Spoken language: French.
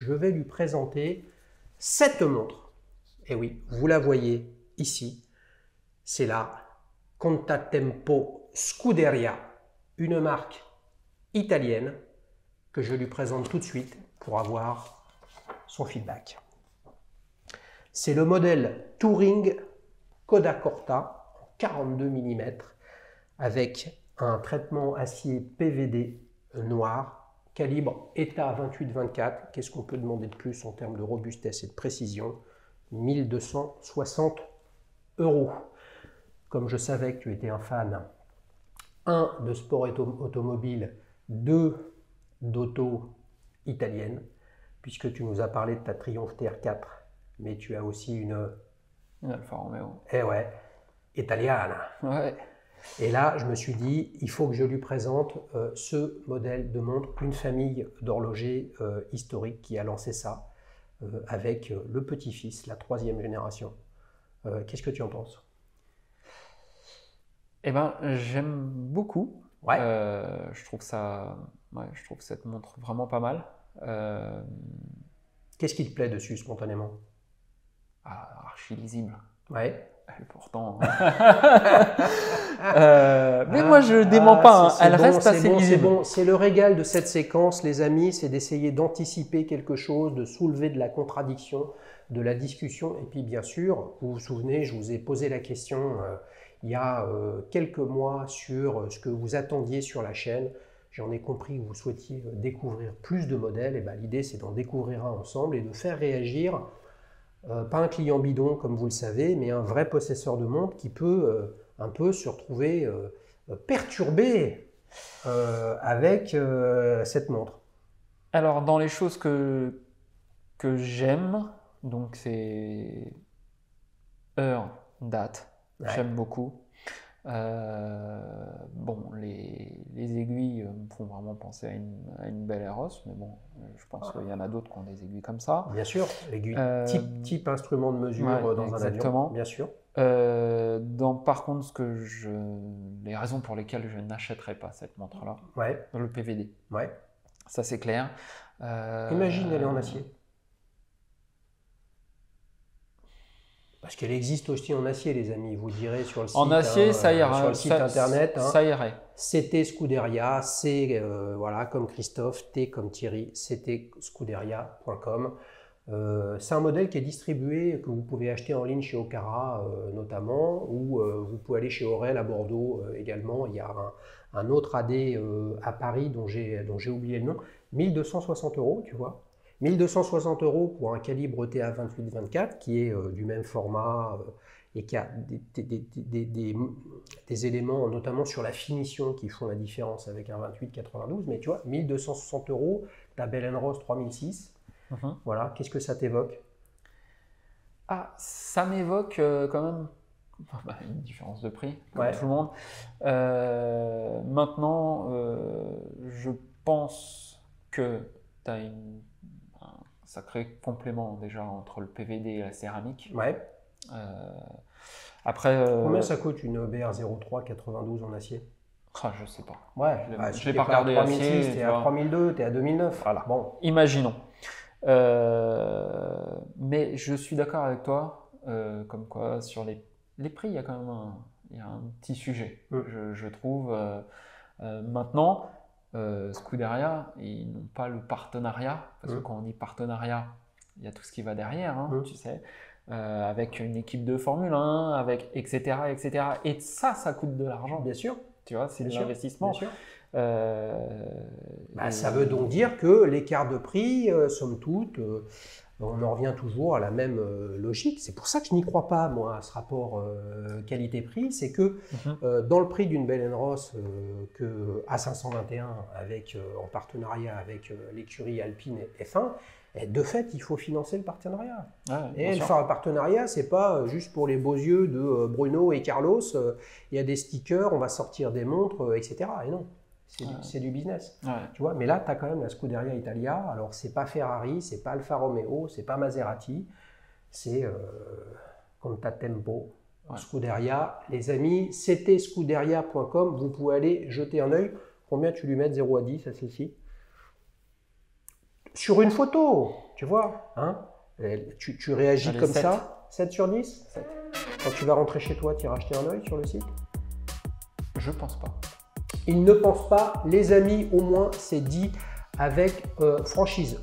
je vais lui présenter cette montre. Et oui, vous la voyez ici, c'est la Contatempo Scuderia, une marque italienne que je lui présente tout de suite pour avoir son feedback. C'est le modèle Touring Coda-Corta en 42 mm avec un traitement acier PVD noir, calibre ETA 28-24. Qu'est-ce qu'on peut demander de plus en termes de robustesse et de précision? 1260 €. Comme je savais que tu étais un fan, 1 de sport automobile, 2 d'auto italienne, puisque tu nous as parlé de ta Triumph TR4, mais tu as aussi une Alfa Romeo. Eh ouais, italiana. Ouais. Et là, je me suis dit, il faut que je lui présente ce modèle de montre, une famille d'horlogers historiques qui a lancé ça avec le petit-fils, la 3e génération. Qu'est-ce que tu en penses? Eh ben, j'aime beaucoup. Ouais. Je trouve cette montre vraiment pas mal. Qu'est-ce qui te plaît dessus spontanément? Archi lisible. Ouais. Et pourtant. Mais moi, je dément pas. Elle reste assez lisible. C'est bon. C'est le régal de cette séquence, les amis, c'est d'essayer d'anticiper quelque chose, de soulever de la contradiction, de la discussion. Et puis, bien sûr, vous vous souvenez, je vous ai posé la question il y a quelques mois sur ce que vous attendiez sur la chaîne. J'en ai compris que vous souhaitiez découvrir plus de modèles. Et ben, l'idée, c'est d'en découvrir un ensemble et de faire réagir. Pas un client bidon comme vous le savez, mais un vrai possesseur de montre qui peut un peu se retrouver perturbé avec cette montre. Alors dans les choses que j'aime, donc c'est heure, date, Ouais. j'aime beaucoup. Bon, les aiguilles me font vraiment penser à une belle Eros, mais bon, je pense qu'il y en a d'autres qui ont des aiguilles comme ça. Bien sûr, l'aiguille type instrument de mesure ouais, dans exactement. un avion, bien sûr. Par contre, les raisons pour lesquelles je n'achèterai pas cette montre-là, Ouais. le PVD, Ouais. ça c'est clair. Imagine elle est en acier. Parce qu'elle existe aussi en acier, les amis. Vous direz sur le site, en acier, ça ira. sur le site internet. Ça irait. CT Scuderia, C voilà, comme Christophe, T comme Thierry, ctscuderia.com. C'est un modèle qui est distribué, que vous pouvez acheter en ligne chez Okara notamment, ou vous pouvez aller chez Aurel à Bordeaux également. Il y a un autre AD à Paris dont j'ai oublié le nom. 1260 €, tu vois. 1260 € pour un calibre ETA 28-24 qui est du même format et qui a des éléments notamment sur la finition qui font la différence avec un 28-92. Mais tu vois, 1260 €, ta Bell & Ross 3006, voilà, qu'est-ce que ça t'évoque? Ça m'évoque quand même une différence de prix, comme Ouais. tout le monde. Maintenant, je pense que tu as un sacré complément déjà entre le PVD et la céramique. Ouais. Après, combien ça coûte une BR03 92 en acier? Je sais pas. Ouais, je l'ai pas regardé à 3006, acier. t'es à 3002, t'es à 2009. Voilà. Bon. Imaginons. Mais je suis d'accord avec toi, comme quoi sur les prix, il y a quand même un petit sujet, je trouve. Maintenant, Scuderia, ils n'ont pas le partenariat, parce que quand on dit partenariat, il y a tout ce qui va derrière, tu sais, avec une équipe de Formule 1, avec etc., etc. Et ça coûte de l'argent. Bien sûr. Tu vois, c'est de l'investissement. Bien sûr. Ça veut donc dire que l'écart de prix, somme toute, on en revient toujours à la même logique. C'est pour ça que je n'y crois pas, moi, à ce rapport qualité-prix. C'est que dans le prix d'une Bell & Ross A521, en partenariat avec l'écurie Alpine F1, de fait, il faut financer le partenariat. Et le partenariat, c'est pas juste pour les beaux yeux de Bruno et Carlos. Il y a des stickers, on va sortir des montres, etc. Et non. C'est du business, tu vois. Mais là, tu as quand même la Scuderia Italia. Alors, c'est pas Ferrari, c'est pas Alfa Romeo, c'est pas Maserati, c'est Contatempo Scuderia. Les amis, ctscuderia.com, vous pouvez aller jeter un œil. Combien tu lui mets de 0 à 10 à celle-ci? Sur une photo, Tu vois, hein? Tu réagis Allez, comme 7. ça? 7 sur 10? 7. Quand tu vas rentrer chez toi, tu iras acheter un œil sur le site? Je pense pas. Il ne pense pas, les amis, au moins c'est dit avec franchise.